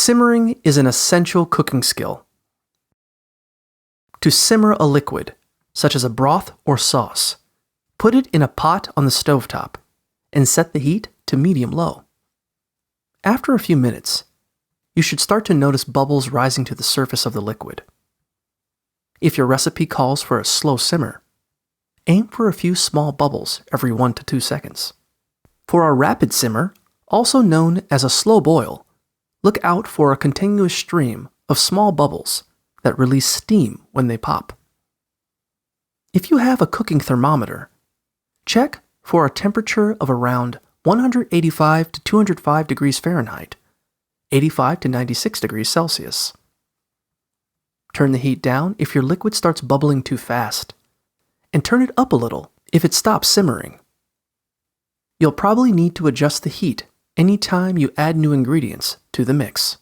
Simmering is an essential cooking skill. To simmer a liquid, such as a broth or sauce, put it in a pot on the stovetop and set the heat to medium-low. After a few minutes, you should start to notice bubbles rising to the surface of the liquid. If your recipe calls for a slow simmer, aim for a few small bubbles every 1 to 2 seconds. For a rapid simmer, also known as a slow boil, look out for a continuous stream of small bubbles that release steam when they pop. If you have a cooking thermometer, check for a temperature of around 185 to 205 degrees Fahrenheit, 85 to 96 degrees Celsius. Turn the heat down if your liquid starts bubbling too fast, and turn it up a little if it stops simmering. You'll probably need to adjust the heat anytime you add new ingredients to the mix.